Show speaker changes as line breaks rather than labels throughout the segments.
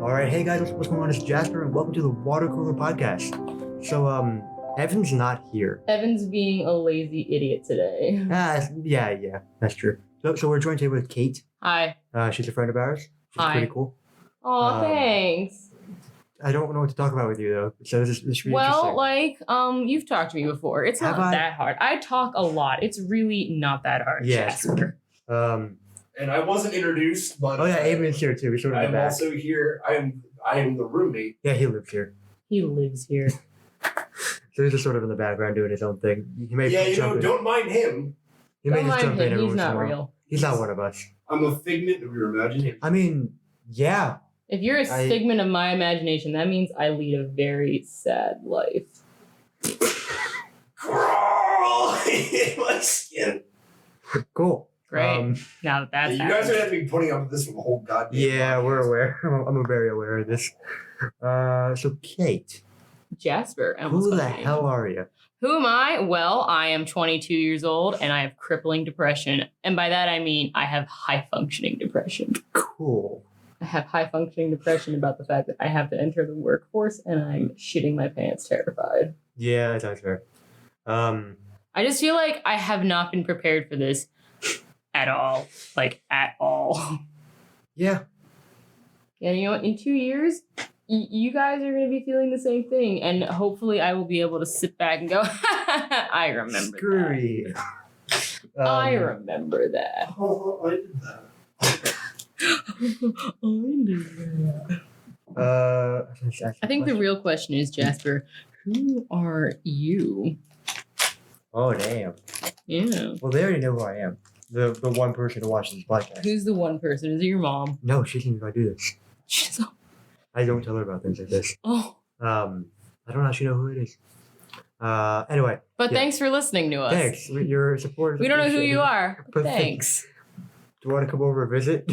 All right, hey guys, what's going on? It's Jasper, and welcome to the Water Cooler Podcast. So, Evan's not here.
Evan's being a lazy idiot today.
Yeah, that's true. So we're joined here with Kate.
Hi.
She's a friend of ours. She's
Hi.
pretty cool.
Oh, thanks.
I don't know what to talk about with you though, so this should be interesting.
Well, you've talked to me before. It's not that hard. I talk a lot. It's really not that hard.
Yeah.
Jasper.
And I wasn't introduced, but
oh yeah, Evan's here too.
I'm also here. I am the roommate.
Yeah, he lives here.
He lives here.
So he's just sort of in the background doing his own thing. He may
don't mind him.
He may
Don't
just
mind
jump in
him.
every
He's
once in a
not
while.
real.
He's not one of us.
I'm a figment of your imagination.
I mean, yeah.
If you're a figment of my imagination, that means I lead a very sad life.
Crawl in my skin.
Cool.
Great. Now that's
you guys are going to be putting up with this for the whole goddamn
Yeah,
podcast.
we're aware. I'm very aware of this. So Kate.
Jasper.
Who the hell are you?
Who am I? Well, I am 22 years old and I have crippling depression. And by that I mean I have high functioning depression.
Cool.
I have high functioning depression about the fact that I have to enter the workforce and I'm shitting my pants terrified.
Yeah, that sounds fair.
I just feel like I have not been prepared for this at all. Like, at all.
Yeah.
Yeah, you know what? In 2 years, you guys are going to be feeling the same thing. And hopefully I will be able to sit back and go, I remember
Screwy.
that. I remember that.
Oh, I did that.
I think the real question is, Jasper, who are you?
Oh, damn.
Yeah.
Well, they already know who I am. The one person who watches this podcast.
Who's the one person? Is it your mom?
No, she doesn't know I do this.
She's
I don't tell her about things like this.
oh.
I don't actually know who it is. Anyway.
But
yeah.
Thanks for listening to us.
Thanks. Your support is
We don't know who
appreciated.
you are, but
But
thanks.
Do you want to come over and visit?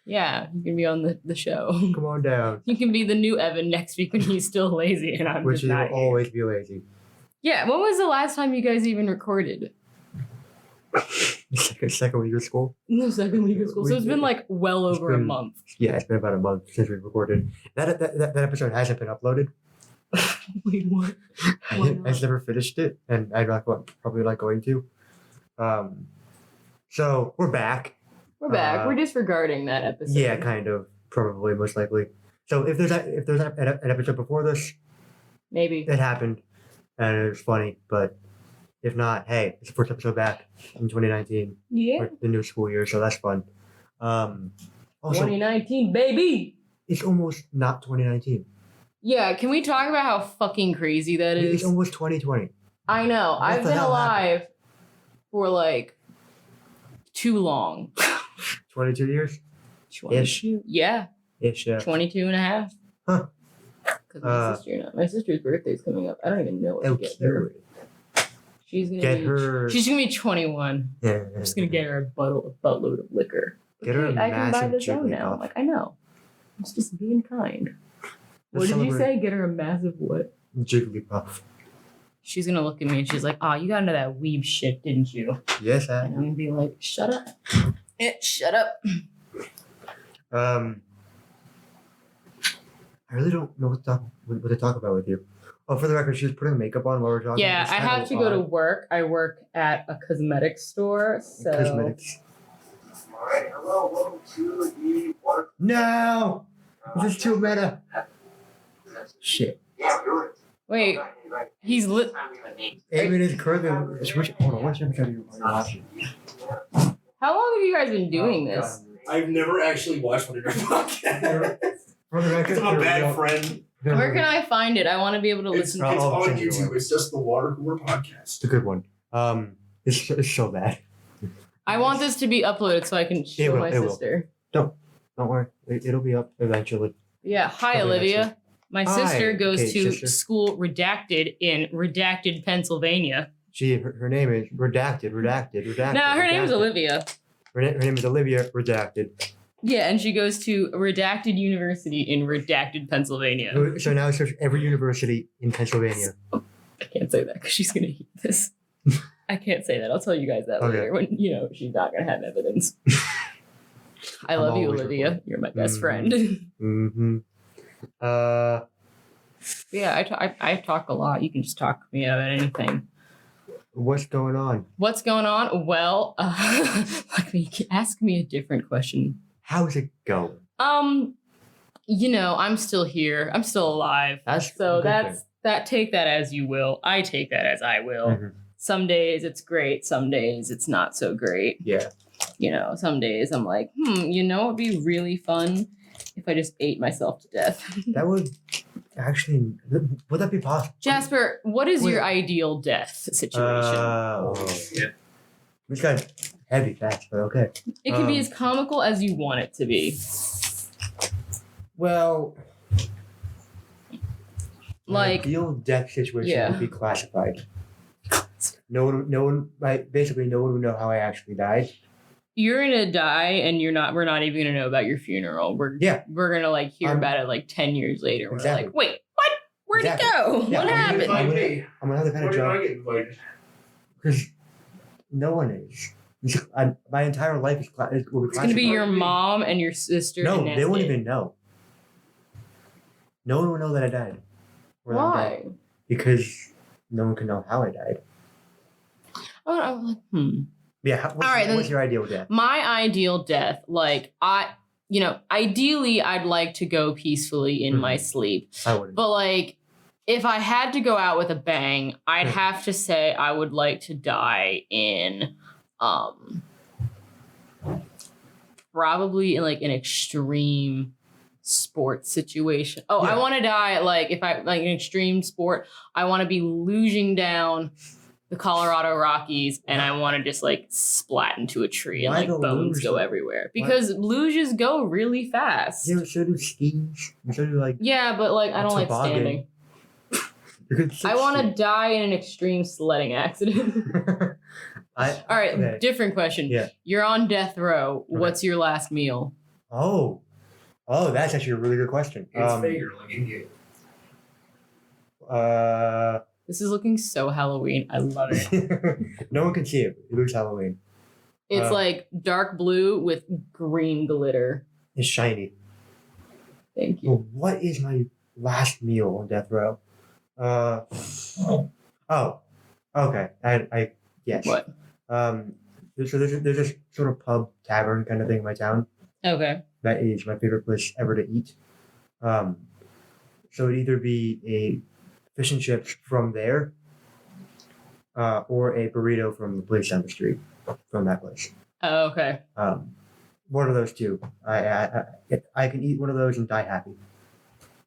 Yeah, you can be on the show.
Come on down.
You can be the new Evan next week when he's still lazy and I'm
Which
just
you will
not here.
always be lazy.
Yeah, when was the last time you guys even recorded?
Second week of school?
The second week of school. So it's been like well over a month.
Yeah, it's been about a month since we recorded. That episode hasn't been uploaded.
Wait, what? Why
I
not?
just never finished it, and I'm probably not going to. So we're back.
We're back. We're disregarding that episode.
Yeah, kind of. Probably, most likely. So if there's an episode before this,
Maybe.
it happened, and it was funny. But if not, hey, it's the first episode back in 2019,
Yeah.
or the new school year, so that's fun. Also,
2019, baby!
it's almost not 2019.
Yeah, can we talk about how fucking crazy that
It's
is?
almost 2020.
I know.
What
I've
the
been
hell
alive for like too long.
22 years?
22? Yeah,
Ish, yeah.
22 and a half.
Huh.
Because my sister's birthday's coming up. I don't even know what
Oh,
to get her.
cute.
She's gonna
Get
be,
her.
She's gonna be 21.
Yeah.
I'm just gonna get her a buttload of liquor.
Get her a
Okay, I can buy
massive
this own now.
Jigglypuff.
I'm like, I know. I'm just being kind. What
Let's
did you
celebrate
say? Get her a massive what?
Jigglypuff.
She's gonna look at me and she's like, "Oh, you got into that weeb shit, didn't you?"
Yes, I.
And I'm gonna be like, "Shut up, shut up."
I really don't know what to talk about with you. Oh, for the record, she was putting makeup on while we're talking.
Yeah,
It's
I
kind
have
of
to go to
odd.
work. I work at a cosmetics store, so
Cosmetics.
Alright, hello, welcome to the water.
No! This is too meta. Shit.
Yeah, you're
wait, he's lit.
Eamon is currently. Hold on, what's your watching?
How long have you guys been doing this?
I've never actually watched one of your podcasts.
For the record,
I'm a bad friend.
Where can I find it? I want to be able to
It's
listen
I'll-
to it.
I'll
on
send you
YouTube.
one.
It's just the Water Cooler Podcast.
It's a good one. It's so bad.
I want this to be uploaded so I can show
will,
my
it will.
sister.
Don't worry, it'll be up eventually.
Yeah, hi
Probably
Olivia.
next
My
Hi,
sister goes
okay,
to
sister.
school redacted in redacted Pennsylvania.
Her name is redacted.
No, her name's
redacted.
Olivia.
Her name is Olivia Redacted.
Yeah, and she goes to redacted university in redacted Pennsylvania.
So now it's every university in Pennsylvania.
I can't say that because she's gonna hear this. I can't say that. I'll tell you guys that
Okay.
later when she's not gonna have evidence. I
I'm
love you,
always
Olivia.
recording.
You're my best
Mhm.
friend.
Mm-hmm.
Yeah, I talk a lot. You can just talk to me about anything.
What's going on?
What's going on? Well, ask me a different question.
How's it going?
I'm still here. I'm still alive.
That's
So
a good
that's that. Take that as you will. I take that as I will.
Mhm.
Some days it's great. Some days it's not so great.
Yeah.
Some days I'm like, it'd be really fun if I just ate myself to death.
That would actually, would that be possible?
Jasper, what is your
Wait.
ideal death situation?
Yeah.
This guy's heavy fast, but okay.
It can be as comical as you want it to be.
Well, my
Like,
ideal death situation
yeah.
would be classified. No one, basically no one would know how I actually died.
you're gonna die and we're not even gonna know about your funeral. We're gonna hear about it 10 years later.
Exactly.
We're like, wait, what? Where'd
Exactly.
it go?
Yeah,
What happened?
I'm gonna have the kind
Why
of
did I
job
get invited?
because no one is. My entire life is will be
It's gonna be
classified.
your mom and your sister.
No,
and that's
they won't
it.
even know. No one will know that I died. Or that I'm dead.
Why?
Because no one can know how I died.
Oh, I'm like,
Yeah.
All right, then-
What's your ideal death?
My ideal death, ideally, I'd like to go peacefully in my sleep.
I wouldn't.
But if I had to go out with a bang, I'd have to say I would like to die in, probably in an extreme sports situation. Oh,
Yeah.
I want to die if I an extreme sport. I want to be luging down the Colorado Rockies, and I want to just splat into a tree
Why
and
the
bones
luge,
go
though?
everywhere because luges go really fast.
Yeah, so do skis. So do
Yeah, but I don't like
toboggan.
standing.
You could
I want to die in an extreme sledding accident. All right,
okay.
different question.
Yeah.
You're on death row. What's your last meal?
Oh, that's actually a really good question.
It's bigger, Indian.
This is looking so Halloween. I love it.
No one can see it. It looks Halloween.
It's dark blue with green glitter.
It's shiny.
Thank you.
Well, what is my last meal on death row? Okay. I yes.
What?
There's this sort of pub tavern kind of thing in my town.
Okay.
That is my favorite place ever to eat. So it'd either be a fish and chips from there, or a burrito from the place down the street from that place.
Oh, okay.
One of those two. I can eat one of those and die happy,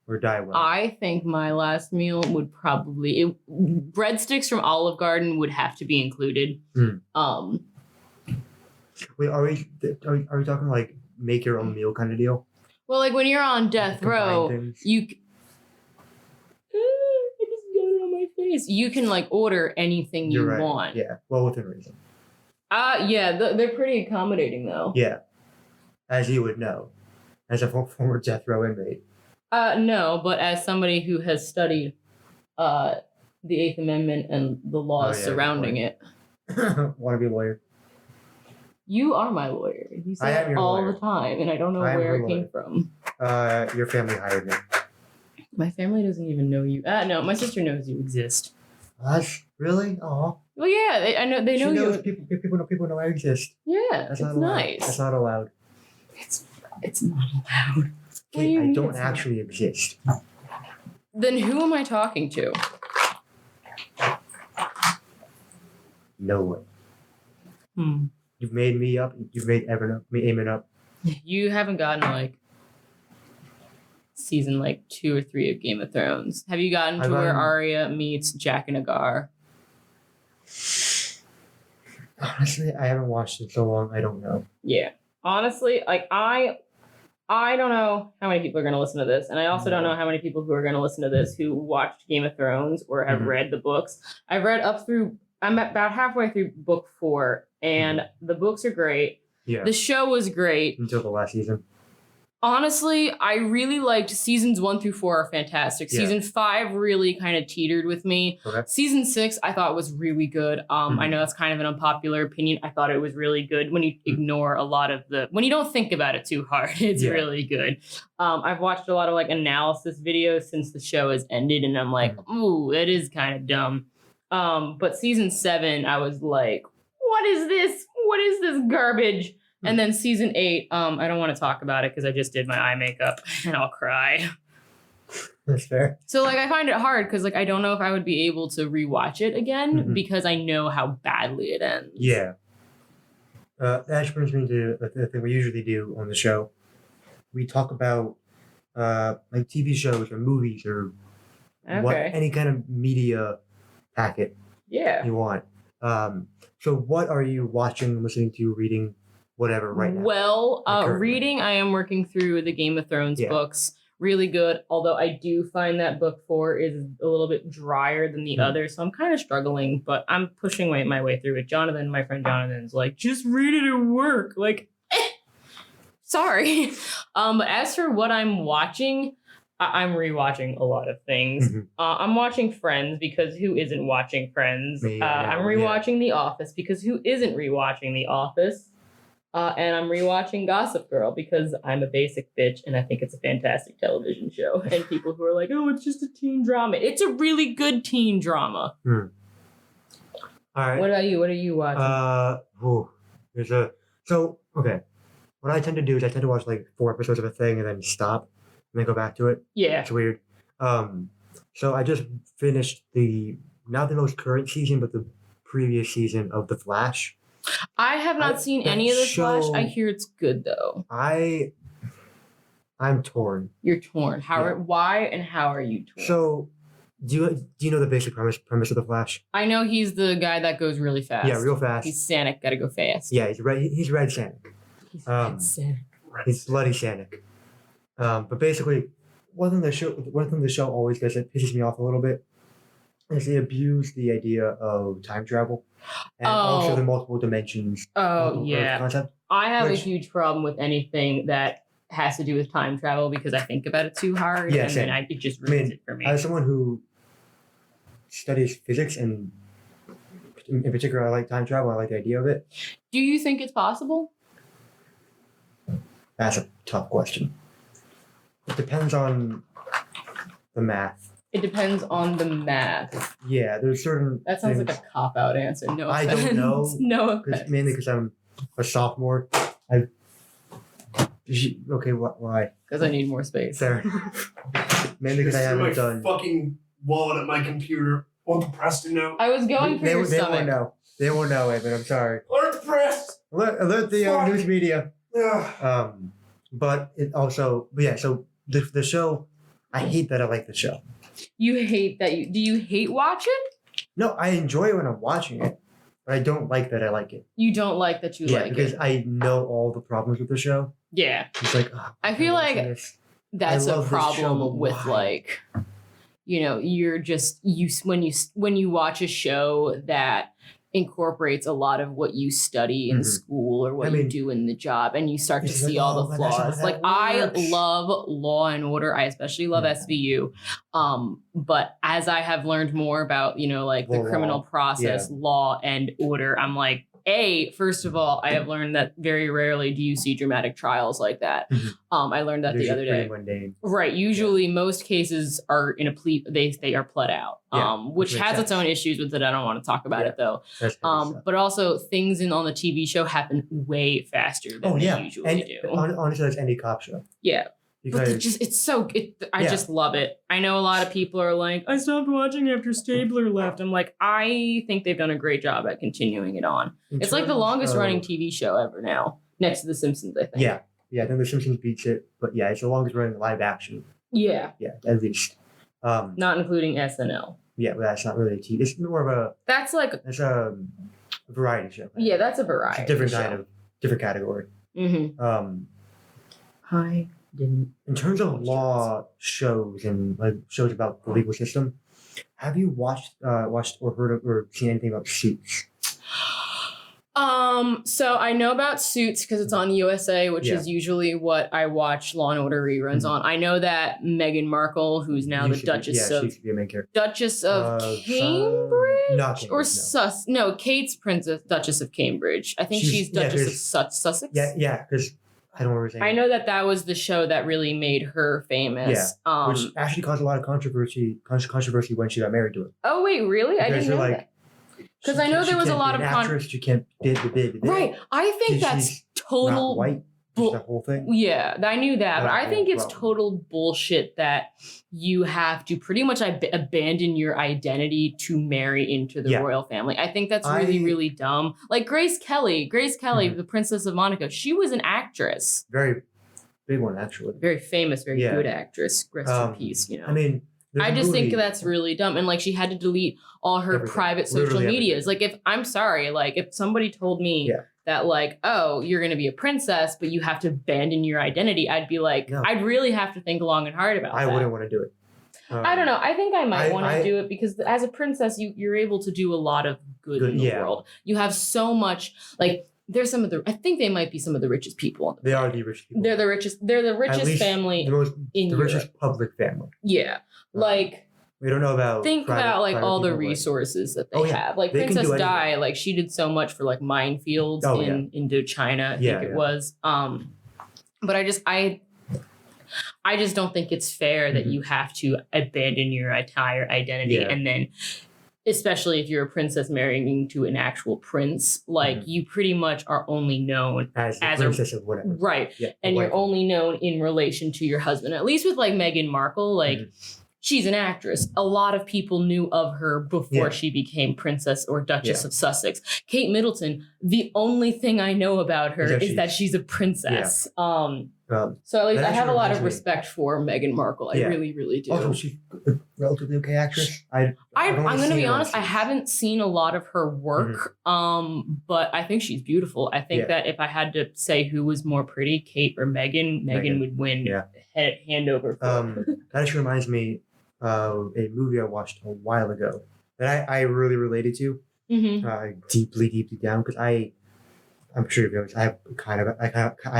or die well.
I think my last meal would probably breadsticks from Olive Garden would have to be included.
Wait, are we talking make your own meal kind of deal?
Well, when you're on death
Combine
row,
things?
you. I just got it on my face. You can order anything you
You're right.
want.
Yeah, well within reason.
Yeah, they're pretty accommodating though.
Yeah, as you would know, as a former death row inmate.
No, but as somebody who has studied the Eighth Amendment and the laws
Oh, yeah,
surrounding
good
it.
Want to be a lawyer?
You are my lawyer. You
I
say
am
it
your
all
lawyer.
the time, and I don't know
I am
where
your
it came
lawyer.
from.
Your family hired me.
My family doesn't even know you. No, my sister knows you exist.
That's really? Oh.
Well, yeah, I know they know
She knows
you.
people know I exist.
Yeah,
That's
it's
not allowed.
nice.
That's not allowed.
It's not allowed. What do
Kate,
you
I
mean
don't
it's not?
actually exist.
Then who am I talking to?
No one. You've made me up. You've made Eamon up.
You haven't gotten season 2 or 3 of Game of Thrones. Have you gotten to
I've
where
gotten-
Arya meets Jack and Agar?
Honestly, I haven't watched it so long. I don't know.
Yeah. Honestly, I don't know how many people are going to listen to this, and I also don't know how many people who are going to listen to this who watched Game of Thrones or have
Mhm.
read the books. I've read I'm about halfway through book 4, and the books are great.
Yeah.
The show was great.
Until the last season.
Honestly, I really liked seasons 1 through 4 are fantastic.
Yeah.
Season 5 really kind of teetered with me.
Okay.
Season 6 I thought was really good. I know that's kind of an unpopular opinion. I thought it was really good when you ignore a lot of when you don't think about it too hard. It's
Yeah.
really good. I've watched a lot of like analysis videos since the show has ended, and I'm like, ooh, it is kind of dumb. But season 7, I was like, what is this? What is this garbage? And then season 8, I don't want to talk about it because I just did my eye makeup and I'll cry.
That's fair.
So like I find it hard because like I don't know if I would be able to rewatch it again because I know how badly it ends.
Yeah. That actually brings me to the thing we usually do on the show. We talk about like TV shows or movies or any kind of media packet you want. So what are you watching, listening to, reading, whatever right now?
Well, reading, I am working through the Game of Thrones books. Really good, although I do find that book 4 is a little bit drier than the others, so I'm kind of struggling, but I'm pushing my way through it. Jonathan, my friend Jonathan's like, just read it at work. Like, sorry. But as for what I'm watching, I'm rewatching a lot of things. I'm watching Friends because who isn't watching Friends? I'm rewatching The Office because who isn't rewatching The Office? And I'm rewatching Gossip Girl because I'm a basic bitch and I think it's a fantastic television show. And people who are like, oh, it's just a teen drama. It's a really good teen drama.
All right.
What about you? What are you watching?
Okay. What I tend to do is I tend to watch like 4 episodes of a thing and then stop and then go back to it.
Yeah.
It's weird. So I just finished not the most current season, but the previous season of The Flash.
I have not seen any of The Flash. I hear it's good though.
I'm torn.
You're torn. Why and how are you torn?
So do you know the basic premise of The Flash?
I know he's the guy that goes really fast.
Yeah, real fast.
He's Sonic, gotta go fast.
Yeah, he's Red Sonic.
He's Red Sonic.
He's bloody Sonic. But basically, one thing the show always does that pisses me off a little bit is they abuse the idea of time travel and also the multiple dimensions. Concept.
I have a huge problem with anything that has to do with time travel because I think about it too hard and then it just ruins it for me.
As someone who studies physics and in particular I like time travel, I like the idea of it.
Do you think it's possible?
That's a tough question. It depends on the math.
It depends on the math.
Yeah, there's certain
That sounds
things.
Like a cop-out answer. No
I
offense.
don't know.
No offense.
Mainly because I'm a sophomore. Okay, why?
Because I need more space.
Fair. Mainly because I haven't done.
Fucking wallet at my computer. Want the press to know?
I was going for your stomach.
Won't know. They won't know, Evan. I'm sorry.
Alert the press!
Alert the news media. But it also, so the show, I hate that I like the show.
You hate that do you hate watching?
No, I enjoy it when I'm watching it, but I don't like that I like it.
You don't like that you like it?
Because I know all the problems with the show.
Yeah.
It's like,
I feel like that's a problem with like, you're just, when you watch a show that incorporates a lot of what you study in school or what you do in the job and you start to see all the flaws. Like I love Law and Order. I especially love SVU. But as I have learned more about, the criminal process, law and order, I'm like, first of all, I have learned that very rarely do you see dramatic trials like that. I learned that the other day.
Mundane.
Right. Usually most cases are in a plea, they are pled out, which has its own issues with it. I don't want to talk about it though. But also things on the TV show happen way faster than they usually do.
Honestly, that's any cop show.
Yeah. Because I just love it. I know a lot of people are like, I stopped watching after Stabler left. I'm like, I think they've done a great job at continuing it on. It's like the longest running TV show ever now, next to The Simpsons, I think.
Yeah, I think The Simpsons beats it, but it's the longest running live action.
Yeah.
Yeah, at least.
Not including SNL.
Yeah, but that's not really a TV. It's more of a. It's a variety show.
Yeah, that's a variety.
It's a different category.
Hi.
In terms of law shows and like shows about the legal system, have you watched or heard of or seen anything about Suits?
So I know about Suits because it's on USA, which
Yeah.
is usually what I watch Law and Order reruns on. I know that Meghan Markle, who's now the
She
Duchess of
should be a main character.
Duchess of Cambridge,
Not Cambridge,
or
no.
Sus? No, Kate's Princess Duchess of Cambridge. I think she's Duchess of Sussex.
Yeah, because I don't remember saying.
I know that was the show that really made her famous.
Which actually caused a lot of controversy when she got married to him.
Oh wait, really? I
Because
didn't know
you're like,
that. Because I know there was a lot of
actress. She can't did.
Right. I think that's
she's
total
not white. Just the whole thing.
Yeah, I knew that, but
That's
I think
the
it's
problem.
total bullshit that you have to pretty much abandon your identity to marry into the
Yeah.
royal family. I think that's really, really dumb. Like Grace Kelly,
Mhm.
the Princess of Monaco, she was an actress.
Very big one, actually.
Very famous, very
Yeah.
good actress. Rest in peace,
I mean,
I just think that's really dumb. And like she had to delete all her
Everything.
private social
Literally
medias. Like if somebody told me
Yeah.
that like, oh, you're gonna be a princess, but you have to abandon your identity, I'd be like,
No.
I'd really have to think long and hard about
I
that.
wouldn't want to do it.
I don't know. I think I might want to
I-
do it because as a princess, you're able to do a lot of good in the
Yeah.
world. You have so much like there's I think they might be some of the richest people.
They are the rich people.
They're the richest
least
family
the
in Europe.
richest public family.
Yeah. Like
We don't know about.
think about like
private
all the
people, but-
resources that they
Oh, yeah.
have. Like
They can
Princess
do anything.
Di, like she did so much for like minefields
Oh,
in Indochina, I
Yeah,
think it
yeah.
was. But I just don't think it's fair that
Mhm.
you have to abandon your entire identity
Yeah.
and then especially if you're a princess marrying to an actual prince, like you pretty much are only known
as the
as a-
princess of whatever.
right.
Yeah,
And
the
you're
wife.
only known in relation to your husband. At least with like Meghan Markle, like she's an actress. A lot of people knew of her before
Yeah.
she became Princess or Duchess
Yeah.
of Sussex. Kate Middleton, the only thing I know about her
Is
is that she's a princess. So at least
That
I have a
actually
lot of
reminds me-
respect for Meghan Markle. I
Yeah.
really, really do.
Also, she's a relatively okay actress. I've
I'm
only
going to
seen
be
her on
honest. I
shows.
haven't seen a lot of her work, but I think she's beautiful. I think
Yeah.
that if I had to say who was more pretty, Kate or Meghan, Meghan would win
Yeah.
hand over foot.
That actually reminds me of a movie I watched a while ago that I really related to deeply, deeply down because I'm sure you've noticed I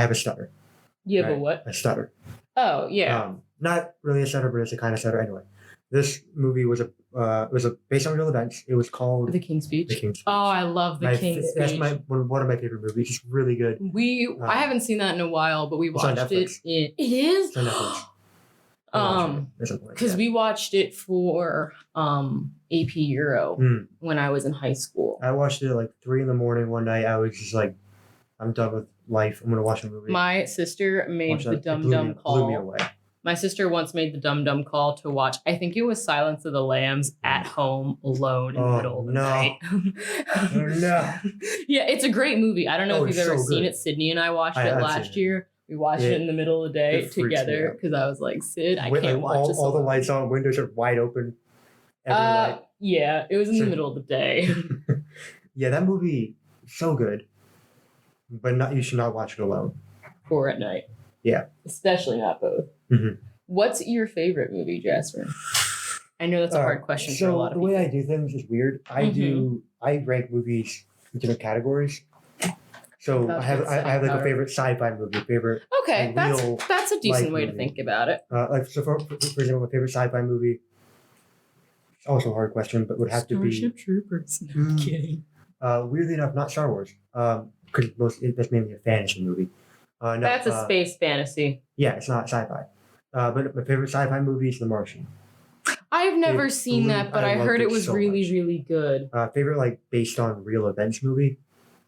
have a stutter.
You have a
Right.
what?
A stutter.
Oh yeah.
Not really a stutter, but it's a kind of stutter anyway. This movie was based on real events. It was called
The King's Speech.
The King's Speech.
Oh, I love The King's
That's
Speech.
one of my favorite movies. It's really good.
I haven't seen that in a while, but we
It's on
watched it.
Netflix.
It is.
It's on Netflix. Or something like
Because
that.
we watched it for AP Euro
Mm.
when I was in high school.
I watched it at like 3 a.m. one night. I was just like, I'm done with life. I'm gonna watch a movie.
My sister made
Watch
the
that. It
dum
blew
dum
me- blew me
call.
away.
My sister once made the dum dum call to watch. I think it was Silence of the Lambs at home alone in the
Oh,
middle of the
no.
night.
Oh, no.
Yeah, it's a great movie. I don't know
Oh,
if you've
it's
ever
so
seen
good.
it. Sydney and I watched it
I've
last
seen it.
year. We watched it in the middle of the day
it freaks me
together
out.
because I was like, Sid, I
Wait,
can't
like,
watch this.
all the
alone."
lights on, windows are wide open. Every night.
Yeah, it was in the
So-
middle of the day.
Yeah, that movie is so good. But you should not watch it alone.
Or at night.
Yeah.
Especially not both.
Mhm.
What's your favorite movie, Jasper? I know that's a hard question
so
for a lot of
the way
people.
I do things is weird. I rank movies in different categories. So
That's
I have
what
I have like a
sci-fi-
favorite sci-fi movie, favorite
Okay,
a real
that's a decent
life
way to
movie.
think about it.
like so for example, my favorite sci-fi movie. It's also a hard question, but would have to be
Starship Troopers. No, I'm
Mm.
kidding.
weirdly enough, not Star Wars. Because that's mainly a fantasy movie. No,
That's a space fantasy.
Yeah, it's not sci-fi. But my favorite sci-fi movie is The Martian.
I've never
It
seen
blew-
that, but
I
I
loved
heard
it
it was
so
really,
much.
really good.
Favorite like based on real events movie.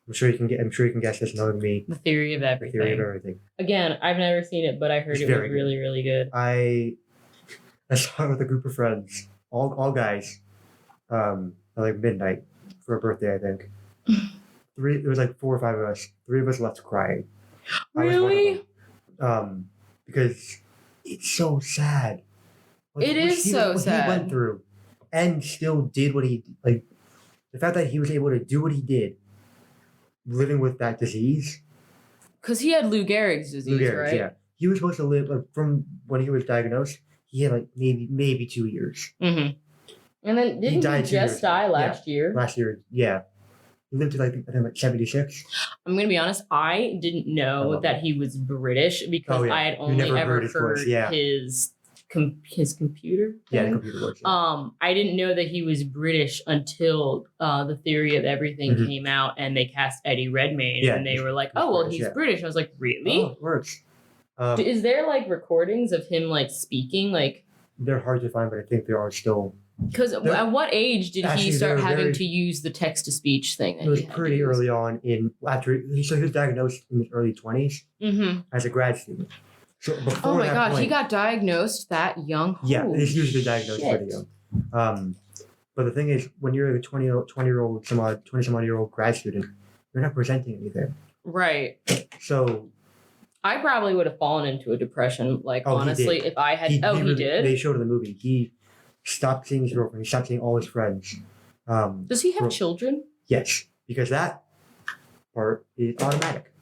I'm sure you can guess this knowing me.
The Theory of Everything.
Theory of everything.
Again, I've never seen it, but I heard
It's
it was
very good.
really, really good.
I saw it with a group of friends, all guys, at like midnight for a birthday, I think. It was like 4 or 5 of us. 3 of us left crying. I was one of
Really?
them. Because it's so sad.
It is so
what
sad.
he went through, and still did what he like. The fact that he was able to do what he did, living with that disease.
Because he had Lou Gehrig's disease,
Lou Gehrig's,
right?
yeah, he was supposed to live like from when he was diagnosed. He had like maybe 2 years.
Mm-hmm. And then didn't he
died 2
just
years
die
ago.
last year?
Last year, yeah. He lived to like I think like 76.
I'm gonna be honest. I didn't know that he was British because I had only
never
ever
heard his voice, yeah.
his computer.
Yeah, the
thing.
computer voice. Yeah.
I didn't know that he was British until the Theory of Everything came out and they cast Eddie Redmayne and they were like, "Oh, well, he's British." I was like, "Really?"
Oh, it works.
Is there like recordings of him like speaking like?
They're hard to find, but I think there are still.
Because at what age did he start having
very,
to use the text to speech thing?
It was pretty early on after he was diagnosed in his early 20s as a grad student. So before
oh my
that
gosh,
point,
he got diagnosed that young.
Yeah, he's usually diagnosed pretty young. But the thing is, when you're a 20-year-old, 20-some-odd-year-old grad student, you're not presenting anything.
Right.
So
I probably would have fallen into a depression. Like honestly, if I had, he did.
They showed in the movie he stopped seeing his girlfriend. He stopped seeing all his friends.
Does he have children?
Yes, because that part is automatic.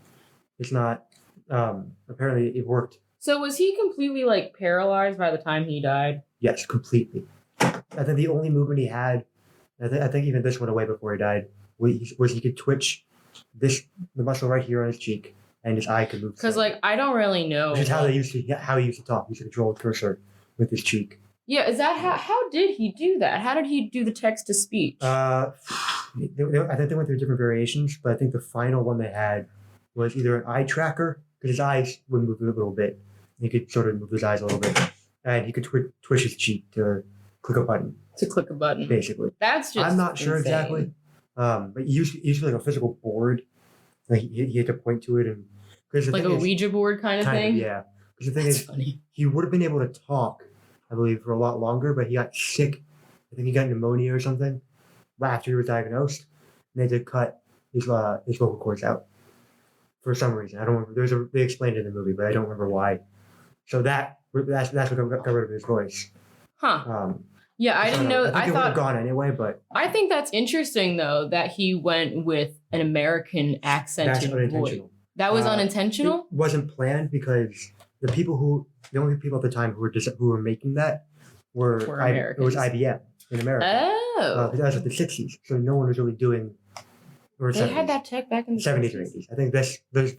It's not. Apparently, it worked.
So was he completely like paralyzed by the time he died?
Yes, completely. I think the only movement he had, I think even this went away before he died, was he could twitch the muscle right here on his cheek, and his eye could move.
Because like I don't really know.
Which is how he used to talk. He used to control the cursor with his cheek.
Yeah, is that how did he do that? How did he do the text to speech?
I think they went through different variations, but I think the final one they had was either an eye tracker, because his eyes would move a little bit. He could sort of move his eyes a little bit, and he could twitch his cheek to click a button. Basically.
That's just.
I'm not sure
insane.
exactly, but he used like a physical board. Like he had to point to it, and
like a Ouija board kind of thing.
Yeah, because the thing is,
funny.
He would have been able to talk, I believe, for a lot longer, but he got sick. I think he got pneumonia or something after he was diagnosed. And they had to cut his vocal cords out for some reason. I don't remember. They explained it in the movie, but I don't remember why. So that's what got rid of his voice.
Huh. Yeah, I didn't know.
I thought it would have gone anyway, but
I think that's interesting though that he went with an American accented voice. That was unintentional.
It wasn't planned because the only people at the time who were making that were
Americans.
It was IBM in America.
Oh,
that was like the 60s, so no one was really doing. Or
they 70s. Had that tech back in the
70s or 80s. I think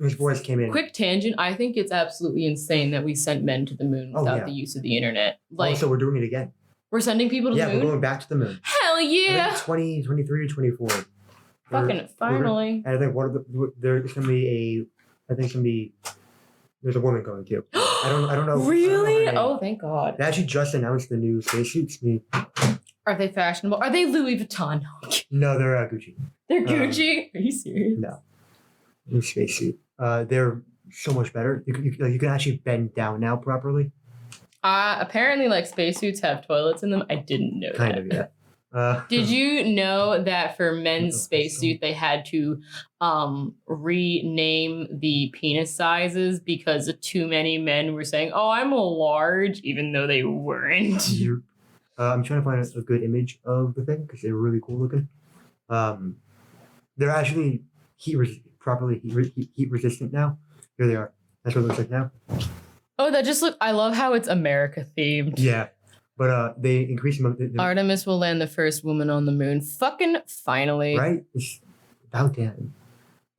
his voice came in.
Quick tangent. I think it's absolutely insane that we sent men to the moon without the use of the internet. Like,
so we're doing it again.
We're sending people to the moon?
Yeah, we're going back to the moon.
Hell yeah!
I think 23 or 24.
Fucking finally.
And I think there's going to be there's a woman going too. I don't know.
Really? Oh, thank God.
They actually just announced the new spacesuits.
Are they fashionable? Are they Louis Vuitton?
No, they're Gucci.
They're Gucci? Are you serious?
No. New spacesuit. They're so much better. You can actually bend down now properly.
Apparently, like spacesuits have toilets in them. I didn't know
kind
that.
Of, yeah.
Did you know that for men's spacesuit they had to rename the penis sizes because too many men were saying, "Oh, I'm a large," even though they weren't.
I'm trying to find a good image of the thing because they're really cool looking. They're actually heat resistant now. Here they are. That's what it looks like now.
Oh, that just look. I love how it's America themed.
Yeah, but they increase them.
Artemis will land the first woman on the moon. Fucking finally.
Right? It's about time.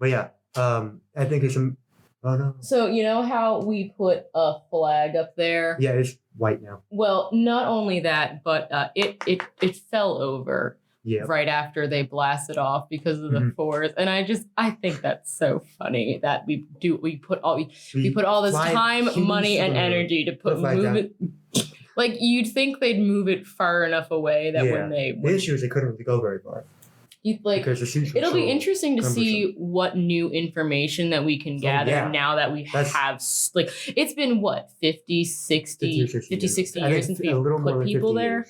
But yeah, I think it's some. Oh no.
So you know how we put a flag up there?
Yeah, it's white now.
Well, not only that, but it fell over.
Yeah.
Right after they blasted off because of the force, and I think that's so funny that we put all this time, money, and energy to move it. Like you'd think they'd move it far enough away that when the
issue is they couldn't really go very far. Because the suits
it'll be interesting to see what new information that we can gather now that we have like it's been what 50, 60 years since we put people there.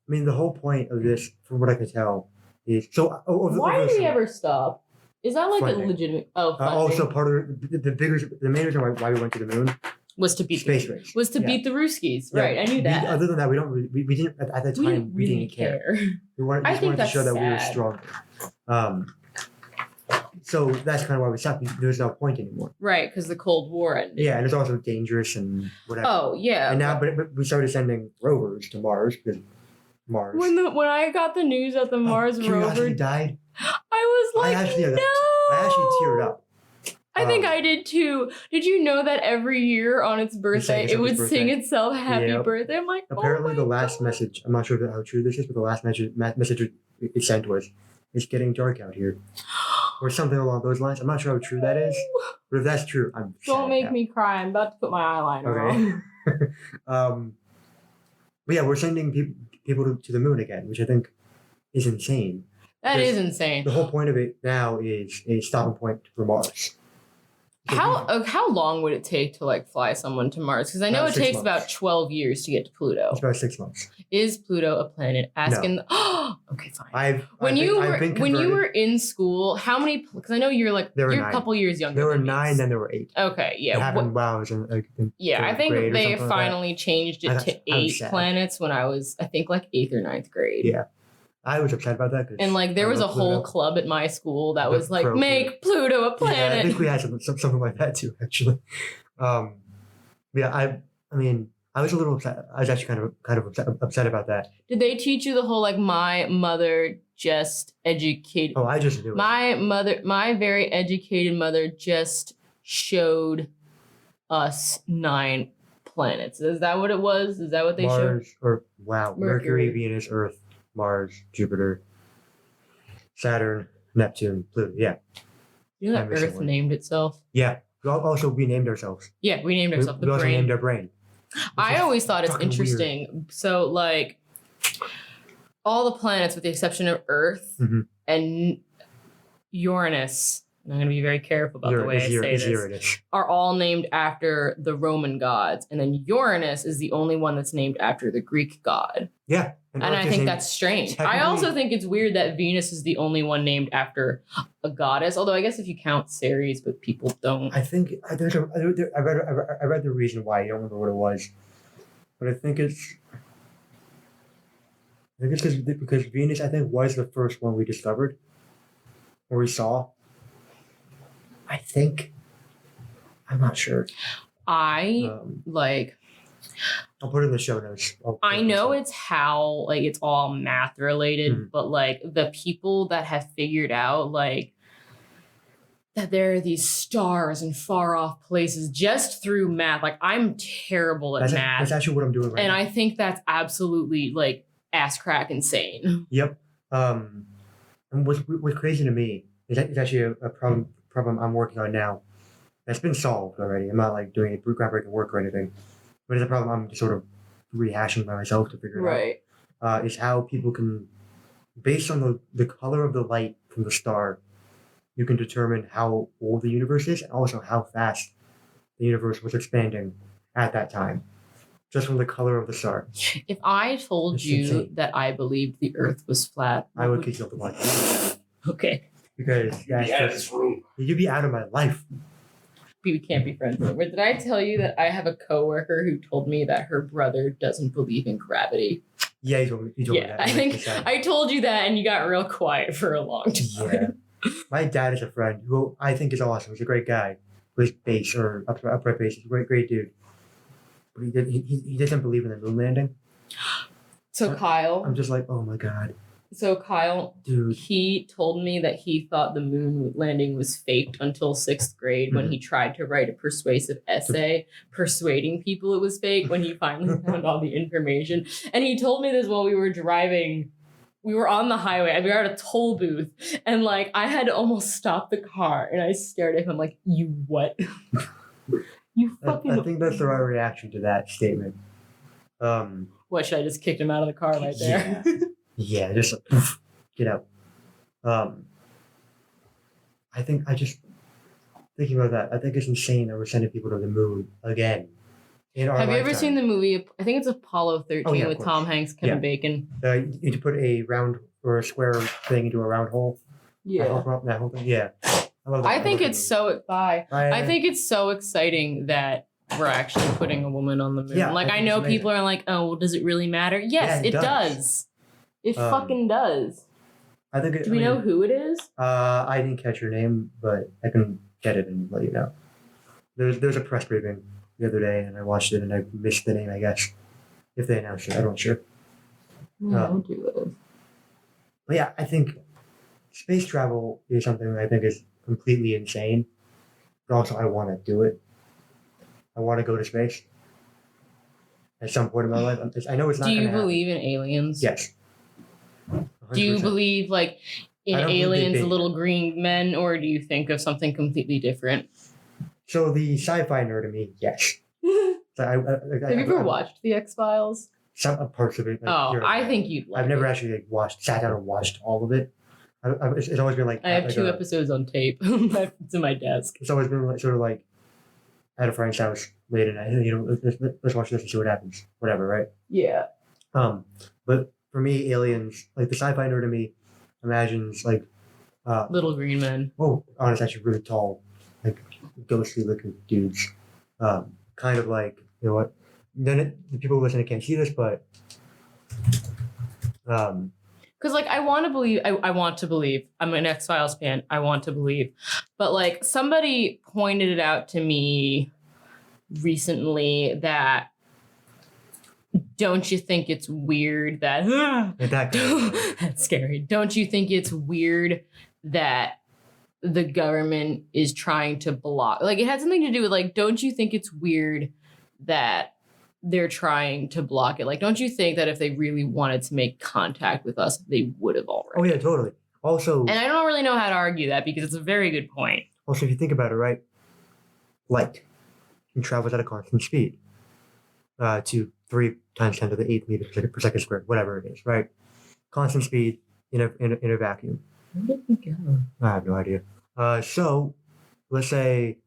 I mean, the whole point of this, from what I can tell, is so.
Why did we ever stop? Is that like
funding.
A legitimate? Oh,
also part of the main reason why we went to the moon
was to beat
space race.
Was to beat the Ruskies, right? I knew that.
Other than that, we didn't at the time. We didn't care. We wanted to show that we were stronger. So that's kind of why we stopped. There's no point anymore.
Right, because the Cold War ended.
Yeah, and it's also dangerous and whatever.
Oh yeah.
And now, but we started sending rovers to Mars because. Mars.
When I got the news that the Mars
Curiosity
rover
died.
I was like, no.
I actually teared up.
I think I did too. Did you know that every year on its birthday, it would sing itself happy birthday? I'm like,
apparently
the
last message, I'm not sure how true this is, but the last message it sent was, it's getting dark out here. Or something along those lines. I'm not sure how true that is. But if that's true, I'm
Don't make me cry. I'm about to put my eyeliner
on. But yeah, we're sending people to the moon again, which I think is insane.
That is insane.
The whole point of it now is a stopping point for Mars.
How long would it take to like fly someone to Mars? Because I know it takes about 12 years to get to Pluto.
It's about 6 months.
Is Pluto a planet? Asking.
No.
Okay, fine.
When
you were in school, how many? Because I know you're a couple years younger.
There were 9, then there were 8.
Okay, yeah.
It happened while I was in
I think they finally
like
changed it to 8 planets when I was, I think, like 8th or 9th grade.
Yeah. I was upset about that.
And like there was a whole club at my school that was like, make Pluto a planet.
Yeah, I think we had something like that too, actually. Yeah, I mean, I was a little upset. I was actually kind of upset about that.
Did they teach you the whole like my mother just educated?
Oh, I just knew it.
My very educated mother just showed us 9 planets. Is that what it was? Is that what they showed?
Mercury, Venus, Earth, Mars, Jupiter, Saturn, Neptune, Pluto. Yeah.
You know that Earth named itself?
Yeah. Also, we named ourselves.
Yeah, we named ourselves.
We also named our brain.
I always thought it's interesting.
Weird.
So, like, all the planets, with the exception of Earth and Uranus, and I'm going to be very careful about the way I say this, are all named after the Roman gods. And then Uranus is the only one that's named after the Greek god.
Yeah.
And I think that's strange. I also think it's weird that Venus is the only one named after a goddess. Although I guess if you count Ceres, but people don't.
I think I read the reason why. I don't remember what it was, but I think it's because Venus, I think, was the first one we discovered or we saw. I think. I'm not sure. I'll put it in the show notes.
I know it's how, like, it's all math related, but, like, the people that have figured out, like, that there are these stars in far off places just through math. Like, I'm terrible at math.
That's actually what I'm doing right now.
And I think that's absolutely, like, ass crack insane.
Yep. And what's crazy to me is actually a problem I'm working on now. That's been solved already. I'm not, like, doing a groundbreaking work or anything. But it's a problem I'm sort of rehashing by myself to figure it out. Is how people can, based on the color of the light from the star, you can determine how old the universe is and also how fast the universe was expanding at that time. Just from the color of the star.
If I told you that I believed the Earth was flat,
I would kick you off the podcast.
Okay.
Because you'd be out of my life.
We can't be friends anymore. Did I tell you that I have a coworker who told me that her brother doesn't believe in gravity?
Yeah, he told me that.
I think I told you that and you got real quiet for a long time.
Yeah. My dad is a friend who I think is awesome. He's a great guy. Plays bass or upright bass. He's a great dude. But he doesn't believe in the moon landing.
So Kyle.
I'm just like, oh my God.
So Kyle,
dude,
he told me that he thought the moon landing was faked until 6th grade when he tried to write a persuasive essay persuading people it was fake when he finally found all the information. And he told me this while we were driving. We were on the highway and we were at a toll booth and like I had to almost stop the car and I stared at him like, you what? You fucking...
I think that's the right reaction to that statement.
What, should I just kick him out of the car right there?
Yeah, just like, poof, get out. I think thinking about that, I think it's insane that we're sending people to the moon again.
Have you ever seen the movie? I think it's Apollo 13 with Tom Hanks, Kevin Bacon.
You need to put a round or a square thing into a round hole.
Yeah.
That whole thing. Yeah.
I think it's so exciting that we're actually putting a woman on the moon.
Yeah,
like I know people are like, oh, well, does it really matter? Yes, it does. It fucking does. Do we know who it is?
I didn't catch her name, but I can get it and let you know. There's a press briefing the other day, and I watched it, and I missed the name, I guess. If they announced it, I'm not sure.
Yeah, I do this.
But yeah, I think space travel is something that I think is completely insane. But also, I want to do it. I want to go to space at some point in my life. I know it's not.
Do you
gonna happen.
believe in aliens?
Yes.
Do you
100%.
believe like in
I don't believe
aliens,
they
the
did.
little green men, or do you think of something completely different?
So the sci-fi nerd in me, yes. So
Have you ever watched The X-Files?
some parts of it? Like,
Oh,
here and
I
there.
think you'd like
I've never
it.
actually sat down and watched all of it. It's always been like
I have
like
2 episodes on tape. It's in my desk.
It's always been sort of like at a friend's house late at night. Let's watch this and see what happens. Whatever, right?
Yeah.
But for me, aliens, like the sci-fi nerd in me, imagines like,
Little green men.
honest, actually really tall, like ghostly looking dudes. Kind of like, you know what? Then the people listening can't see this, but
Because like I want to believe. I'm an X-Files fan. I want to believe. But like somebody pointed it out to me recently that don't you think it's weird that that's scary. Don't you think it's weird that the government is trying to block, like it had something to do with like, don't you think it's weird that they're trying to block it? Like, don't you think that if they really wanted to make contact with us, they would have already?
Oh yeah, totally. Also,
And I don't really know how to argue that because it's a very good point.
Also, if you think about it, right, light travels at a constant speed, to 3 times 10 to the 8th meters per second squared, whatever it is, right? Constant speed in a vacuum.
Where did we go?
I have no idea. So, let's say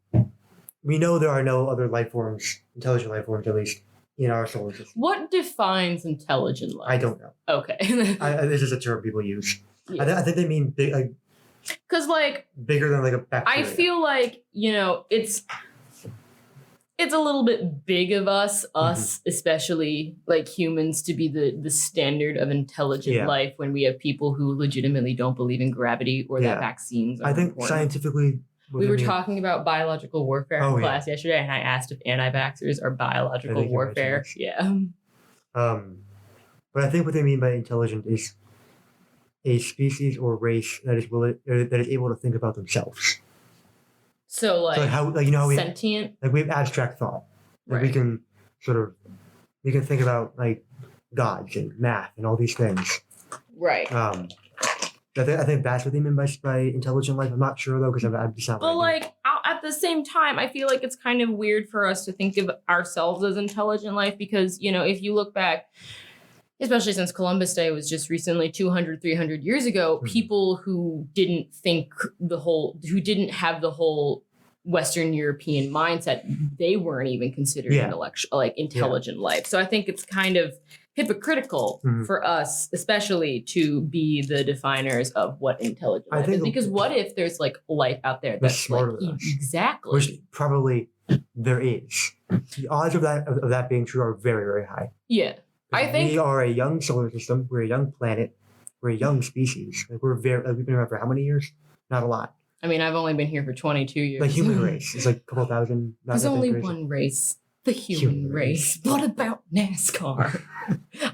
we know there are no other life forms, intelligent life forms at least, in our solar system.
What defines intelligent life?
I don't know.
Okay.
This is a term people use.
Yeah.
I think they mean big, like,
Because like
bigger than like a bacteria.
I feel like, it's a little bit big of us, especially like humans, to be the standard of intelligent life when we have people who legitimately don't believe in gravity or that vaccines are
I think
important.
Scientifically,
we were talking about biological warfare in class yesterday, and I asked if anti-vaxxers are biological warfare. Yeah.
But I think what they mean by intelligent is a species or race that is able to think about themselves.
So like
how we
sentient.
We have abstract thought. Like we can think about like gods and math and all these things.
Right.
I think that's what they mean by intelligent life. I'm not sure though, because I'm just not.
But like at the same time, I feel like it's kind of weird for us to think of ourselves as intelligent life because, if you look back, especially since Columbus Day was just recently 200, 300 years ago, people who didn't have the whole Western European mindset, they weren't even considered intelligent life. So I think it's kind of hypocritical for us, especially to be the definers of what intelligent life is. Because what if there's like life out there that's
smarter
like
than us?
Exactly.
Which probably there is. The odds of that being true are very, very high.
Yeah. I think
we are a young solar system. We're a young planet. We're a young species. Like we've been around for how many years? Not a lot.
I mean, I've only been here for 22 years.
The human race is like a couple thousand.
There's only one race. The human race. What about NASCAR?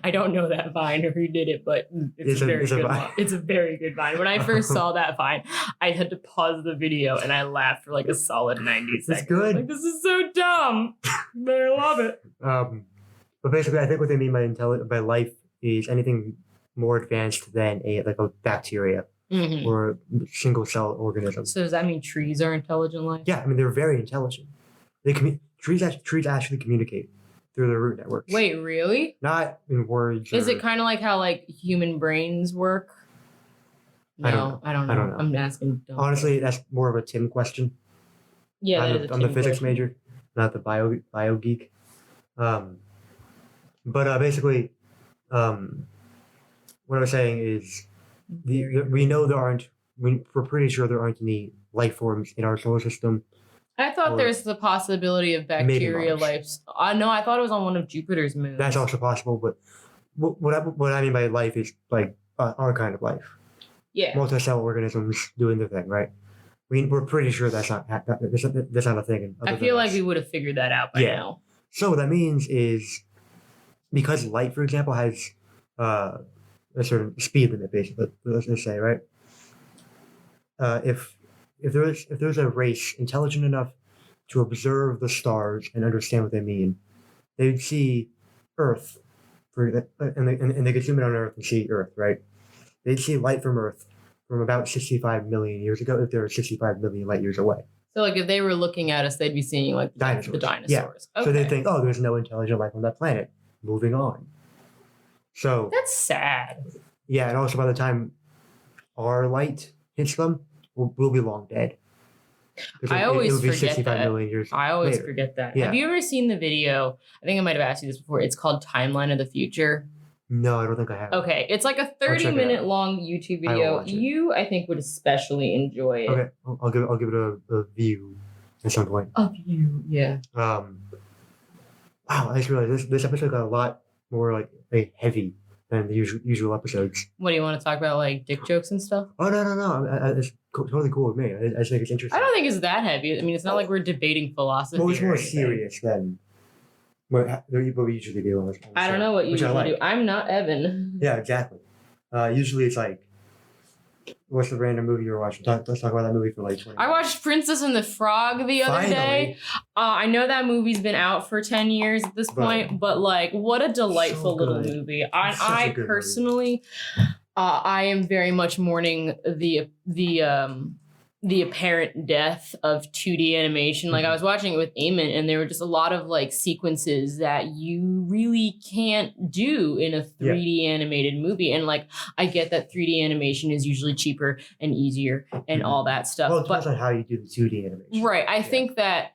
I don't know that vine or who did it, but it's a very good vine. It's a very good vine. When I first saw that vine, I had to pause the video and I laughed for like a solid 90 seconds.
It's good.
Like, this is so dumb, but I love it.
But basically, I think what they mean by life is anything more advanced than a bacteria or single cell organism.
So does that mean trees are intelligent life?
Yeah, I mean they're very intelligent. Trees actually communicate through their root networks.
Wait, really?
Not in words.
Is it kind of like how like human brains work? No, I don't know. I'm asking.
Honestly, that's more of a Tim question.
Yeah,
I'm the physics major, not the bio geek. But basically, what I was saying is, we know we're pretty sure there aren't any life forms in our solar system.
I thought there's the possibility of bacteria life. No, I thought it was on one of Jupiter's moons.
That's also possible, but what I mean by life is like our kind of life.
Yeah.
Multicellular organisms doing their thing, right? We're pretty sure that's not a thing.
I feel like we would have figured that out by now.
So what that means is, because light, for example, has a certain speed limit, basically. Let's just say, right? If there's a race intelligent enough to observe the stars and understand what they mean, they'd see Earth, and they could zoom in on Earth and see Earth, right? They'd see light from Earth from about 65 million years ago if they were 65 million light years away.
So like if they were looking at us, they'd be seeing like
Dinosaurs.
the dinosaurs.
Yeah.
Okay.
So they think, oh, there's no intelligent life on that planet. Moving on. So
That's sad.
yeah, and also by the time our light hits them, we'll be long dead.
I always
it'll be
forget
65
that.
million years
I always
later.
forget that.
Yeah.
Have you ever seen the video? I think I might have asked you this before. It's called Timeline of the Future.
No, I don't think I have.
Okay. It's like a
check it
30-minute
out.
long YouTube
I will
video.
watch it.
You, I think, would especially enjoy it.
Okay, I'll give it a view at some point.
Of you, yeah.
Wow, I just realized this episode got a lot more like heavy than the usual episodes.
What do you want to talk about, like dick jokes and stuff?
Oh no, it's totally cool with me. I just think it's interesting.
I don't think it's that heavy. I mean, it's not like we're debating philosophy.
Well, it's
or
more
anything.
serious than what we usually do. On this
I don't
show,
know what you
which I
usually
like.
do. I'm not Evan.
Yeah, exactly. Usually it's like, what's the random movie you're watching? Let's talk about that movie for like 20
I watched Princess and the Frog the other day. I know that movie's been out for 10 years at this point, but like, what a delightful
So
little
good.
movie.
Such a
I
good movie.
personally, I am very much mourning the apparent death of 2D animation. Like I was watching it with Eamon, and there were just a lot of like sequences that you really can't do in a 3D animated movie. And like, I get that 3D animation is usually cheaper and easier and all that stuff.
Well, it
but
depends on how you do the 2D animation.
right, I think that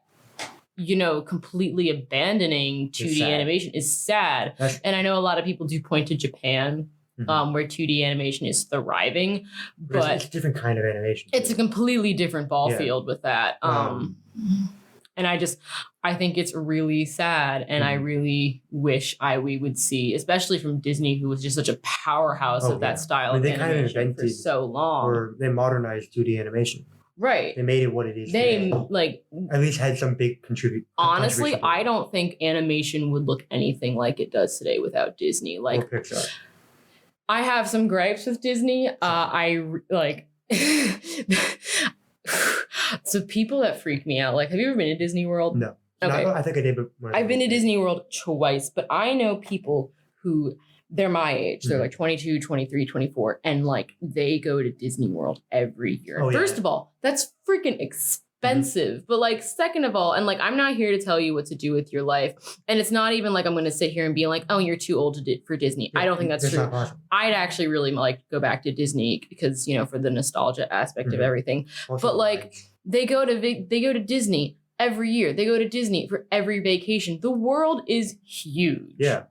completely abandoning 2D
sad.
animation is sad.
That's-
And I know a lot of people do point to Japan,
Mhm.
where 2D animation is thriving, but
it's a different kind of animation.
it's a completely different ball
Yeah.
field with that. And I think it's really sad, and I
Mhm.
really wish we would see, especially from Disney, who was just such a powerhouse
Oh,
of that
yeah.
style
I mean,
of
they kind of
animation for
invented
so long.
or they modernized 2D animation.
Right.
They made it what it is.
They
today.
like
At least had some big
honestly,
contribution.
I don't think animation would look anything like it does today without Disney.
Or
Like
Pixar.
I have some gripes with Disney. So people that freak me out. Like, have you ever been to Disney World?
No.
Okay.
I think I did, but when I
I've been to
was-
Disney World twice, but I know people who they're my age. They're
Mhm.
like 22, 23, 24, and like they go to Disney World every year.
Oh, yeah.
First of all, that's freaking expensive. But like, second of all, and like, I'm not here to tell you what to do with your life. And it's not even like I'm going to sit here and be like, oh, you're too old for Disney. I don't think that's true.
not possible.
I'd actually really like go back to Disney because, for the nostalgia aspect of
Mhm.
everything.
Also,
But, like, They go to Disney every year. They go to Disney for every vacation. The world is huge.
yeah,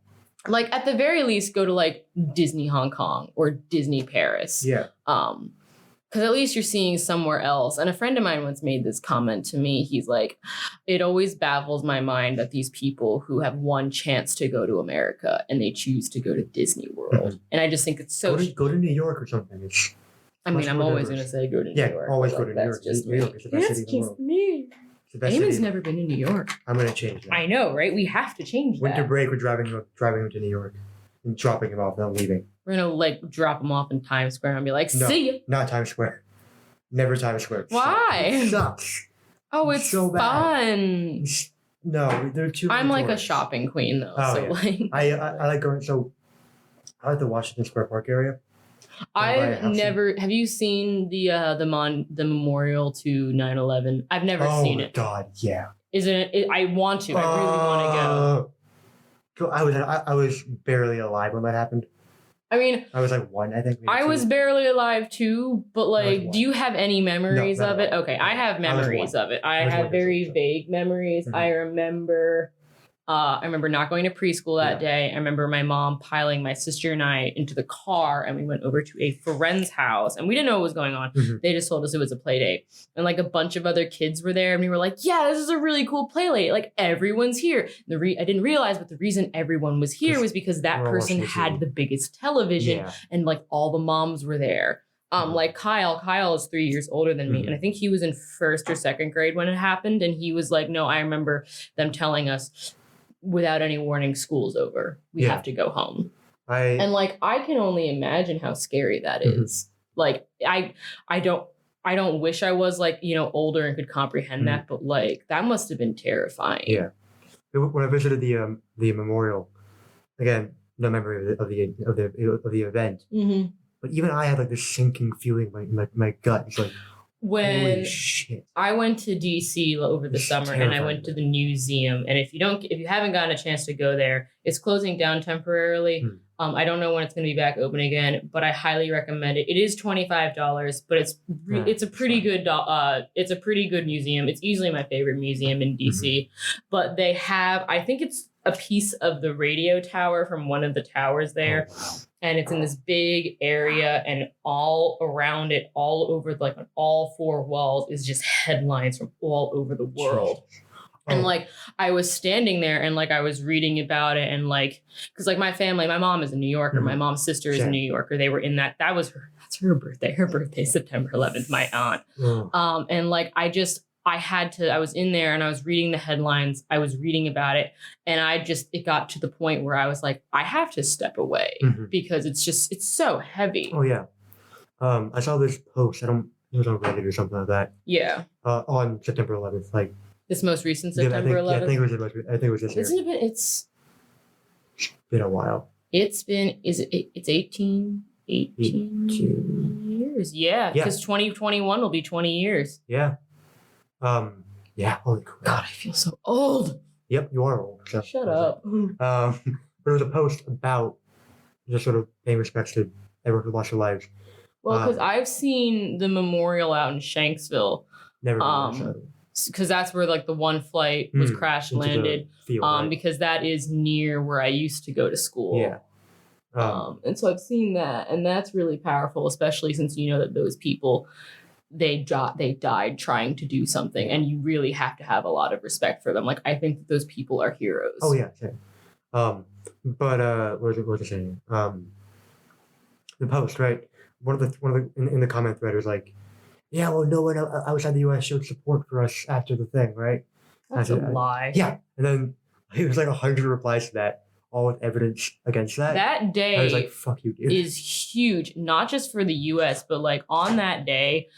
Like at the very least, go to like Disney Hong Kong or Disney Paris.
yeah.
Because at least you're seeing somewhere else. And a friend of mine once made this comment to me. He's like, it always baffles my mind that these people who have one chance to go to America and they choose to go to Disney World.
Mhm.
And I just think it's so.
Go to New York or something. It's
I mean,
much
I'm
more
always
diverse.
going to say go to New
Yeah,
York.
always
but,
go
like,
to New
that's
York.
just
New York is the best city in the world.
me.
It's the best city
Eamon's
in the
never been to New York.
I'm gonna change that.
I know, right? We have to change
Winter
that.
break, we're driving him to New York and dropping him off, then leaving.
We're gonna like drop him off in Times Square and be like,
No.
"See ya."
Not Times Square. Never Times Square.
Why?
It sucks.
Oh,
It's
it's
so bad.
fun.
No, they're too.
I'm
many
like a
tourists.
shopping queen though,
Oh,
so
yeah.
like
I like going. So I like the Washington Square Park area. buy a
I've
house
never. Have you seen the memorial to 9/11? I've never
Oh
seen
my
it.
God, yeah.
Isn't it? I want to. I really want to go.
So I was barely alive when that happened.
I mean,
I was like one, I think. maybe
I
two.
was barely alive too, but like,
one.
do you have any memories
not
of it?
at all.
Okay, I have
I was
memories
one.
of it.
I
I
was
have
one
very
so.
vague memories.
Mhm.
I remember not going to preschool that
Yeah.
day. I remember my mom piling my sister and I into the car, and we went over to a friend's house, and we didn't know what was going on.
Mhm.
They just told us it was a play date, and like a bunch of other kids were there, and we were like, "Yeah, this is a really cool play date. Like everyone's here." I didn't realize, but the reason everyone was here was because that
we're all
person
watching
had
TV.
the biggest television,
Yeah.
and like all the moms were there.
Mhm.
Like Kyle is 3 years older than me,
Mhm.
and I think he was in first or second grade when it happened, and he was like, "No, I remember them telling us, without any warning, school's over. We
Yeah.
have to go home." And like I can only imagine how scary that is. Like I don't wish I was like, older and could comprehend that, but like that must have been terrifying.
Yeah. When I visited the memorial, again, no memory of the event.
Mm-hmm.
But even I had like this sinking feeling in my gut. It's like,
when
holy shit.
I went to DC over the summer and I went to the museum, and if you haven't gotten a chance to go there, it's closing down temporarily. I don't know when it's going to be back open again, but I highly recommend it. It is $25, but it's a pretty good museum. It's easily my favorite museum in DC. But they have, I think it's a piece of the radio tower from one of the towers there. And it's in this big area, and all around it, all over, like on all four walls, is just headlines from all over the world. And like I was standing there and like I was reading about it, and like because like my mom is a New Yorker, my mom's sister is a New Yorker. They were in that's her birthday. Her birthday's September 11th, my aunt. And like I was in there and I was reading the headlines. I was reading about it, and it got to the point where I was like, I have to step away because it's so heavy.
Oh yeah. I saw this post. It was on Reddit or something like that.
Yeah.
On September 11th, like
this most recent September 11th.
I think it was this year.
Isn't it? It's
been a while.
It's 18 years. Yeah, because 2021 will be 20 years.
Yeah. Yeah. Holy crap.
God, I feel so old.
Yep, you are old. So.
Shut up.
But there was a post about just sort of paying respects to everyone who lost their lives.
Well, because I've seen the memorial out in Shanksville.
Never.
Because that's where like the one flight was crash landed.
Field, right?
Because that is near where I used to go to school.
Yeah.
And so I've seen that, and that's really powerful, especially since you know that those people, they died trying to do something, and you really have to have a lot of respect for them. Like I think that those people are heroes.
Oh yeah, sure. But what was I saying? The post, right? One of the in the comment thread was like, yeah, well, no one outside the U.S. showed support for us after the thing, right?
That's a lie.
Yeah, and then it was like 100 replies to that, all with evidence against that.
That day,
I was like, "Fuck you, dude."
Is huge, not just for the U.S., but like on that day,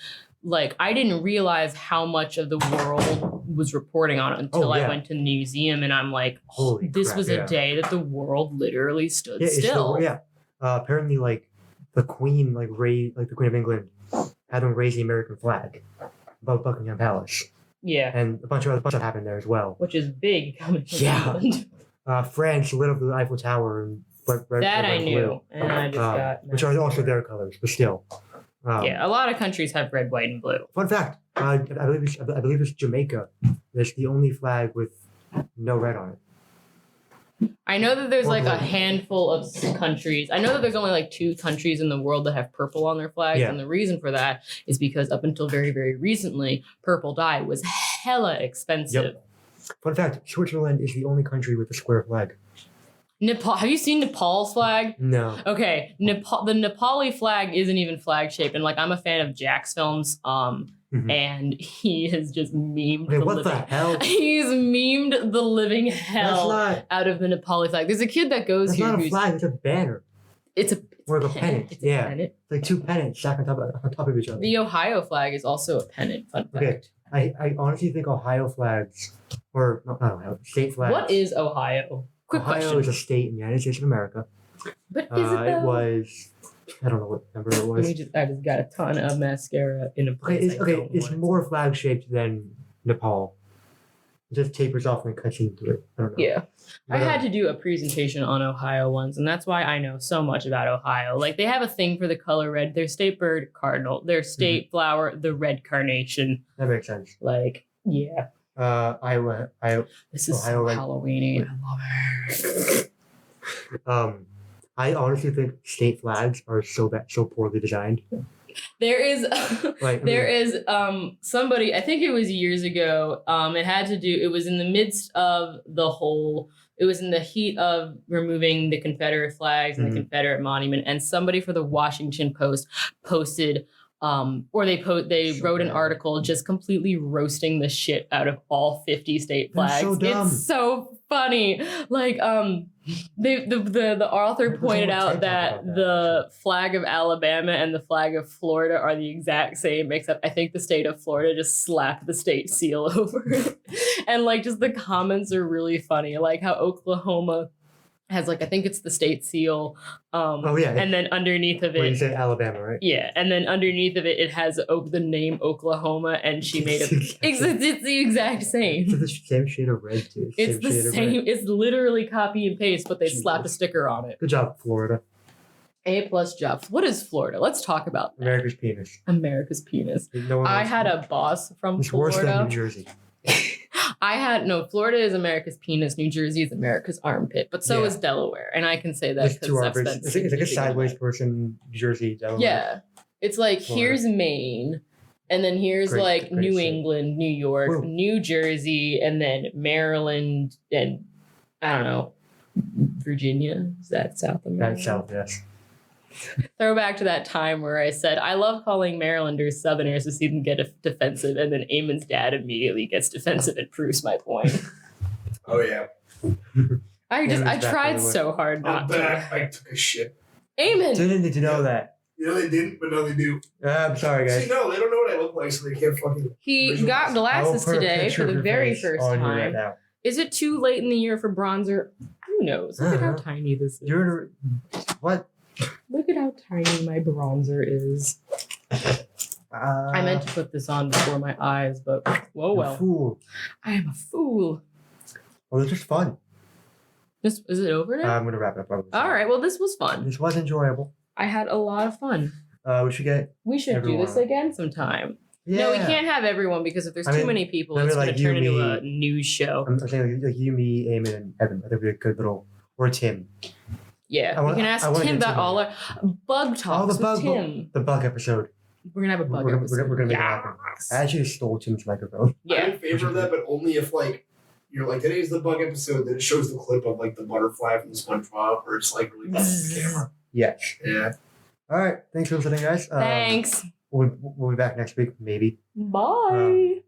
like I didn't realize how much of the world was reporting on it until I went to the museum, and I'm like, this was a day that the world literally stood still.
Apparently, like the Queen, the Queen of England, had them raise the American flag above Buckingham Palace.
Yeah,
and a bunch of other stuff happened there as well,
which is big coming from England.
France lit up the Eiffel Tower and red,
I knew,
blue.
And I just got
which are also their colors, but still.
A lot of countries have red, white, and blue.
Fun fact: I believe it's Jamaica. That's the only flag with no red on it.
I know that there's like a handful of countries. I know that there's only like 2 countries in the world that have purple on their flags. And the reason for that is because up until very, very recently, purple dye was hella expensive.
Yep. Fun fact, Switzerland is the only country with a square flag.
Nepal. Have you seen Nepal's flag?
No.
Okay. The Nepali flag isn't even flag shaped. And like, I'm a fan of Jack's films. And he has just memed
the hell?
He's memed the living hell out of the Nepali flag. There's a kid that goes here.
It's not a flag, it's a banner.
It's a
pennant.
It's a pennant.
It's like 2 pennants stacked on top of each other.
The Ohio flag is also a pennant. Fun fact.
I honestly think Ohio flags, or not Ohio, state flags.
What is Ohio? Quick
Ohio
question.
is a state in the United States of America.
But is it though?
It was, I don't know what number it was.
I just got a ton of mascara in a place.
It's more flag shaped than Nepal. It just tapers off and cuts into it. I don't know.
Yeah. I had to do a presentation on Ohio once, and that's why I know so much about Ohio. Like, they have a thing for the color red. Their state bird, cardinal. Their state flower, the red carnation.
That makes sense.
Like, yeah.
Iowa.
This is
Ohio,
so Halloween-y. I love it.
I honestly think state flags are so poorly designed.
There is somebody, I think it was years ago, it was in the midst of it was in the heat of removing the Confederate flags and the Confederate monument, and somebody for the Washington Post posted they wrote an article just completely roasting the shit out of all 50 state flags.
So dumb.
It's so funny. Like, The author
There's
pointed
more
out
TED
that
Talk about
the flag of Alabama and the flag of Florida are the exact same, except I think the state of Florida just slapped the state seal over it. And like just the comments are really funny, like how Oklahoma has like I think it's the state seal.
Oh yeah.
And then underneath of
Well, you
it,
say Alabama, right?
yeah, and then underneath of it, it has the name Oklahoma, and she made it. It's the exact
It's
same.
the same shade of red too.
It's the
shade of
same.
red.
It's literally copy and paste, but they
Jesus.
slapped a sticker on it.
Good job, Florida.
A+ job. What is Florida? Let's talk about that.
America's penis.
America's penis.
No one
I
wants-
had a boss from
It's worse than
Florida.
New Jersey.
Florida is America's penis. New Jersey is America's armpit, but so
Yeah.
is Delaware, and I can say that
There's
because
two
I've
armpits.
spent.
It's like a
significant
sideways
amount-
person. New Jersey, Delaware.
Yeah, it's like
Florida.
here's Maine, and then here's
Great-
like
great
New
state.
England, New York,
Whoa.
New Jersey, and then Maryland, and I don't know, Virginia. Is that South America?
That's south, yes.
Throwback to that time where I said, I love calling Marylanders Southerners to see them get defensive, and then Eamon's dad immediately gets defensive and proves my point.
Oh yeah.
I
Eamon's back,
tried
by the way.
so hard
I'm
not to.
back. I took a shit.
Eamon!
Didn't need to know that.
Yeah, they didn't, but now they do.
I'm sorry, guys.
See, no, they don't know what I look like, so they can't fucking.
He
Visualize.
got
I will
glasses
put a
today
picture
for
of
the
your
very
face
first
on here right
time.
now.
Is it too late in the year for bronzer? Who knows? Look at how
Uh-huh.
tiny this is.
You're what?
Look at how tiny my bronzer is. I meant to put this on before my eyes, but whoa
you
well.
fool.
I am a fool.
Well, this was fun.
Is it over now?
I'm gonna wrap it up.
All right, well, this was fun.
This was enjoyable.
I had a lot of fun.
We should get.
We should do this
Everyone.
again sometime.
Yeah.
No, we can't have everyone because if there's
I
too
mean,
many people,
I mean,
it's going
like
to turn
you,
into
me-
a news show.
I'm saying like you, me, Eamon, and Evan. I think we're a good little. Or Tim.
Yeah,
I wanna-
we can ask
I wanna
Tim
get
about
Tim
all
on.
our bug talks
the bug.
with Tim.
The bug episode.
We're gonna have a bug
We're
episode.
gonna make it happen. I actually stole Tim's microphone.
I'm
Yeah.
in favor of that, but only if like you're like today's the bug episode, then it shows the clip of like the butterfly from SpongeBob, where it's like really close to the camera.
Yes.
Yeah.
All right. Thanks for listening, guys.
Thanks.
We'll be back next week, maybe.
Bye.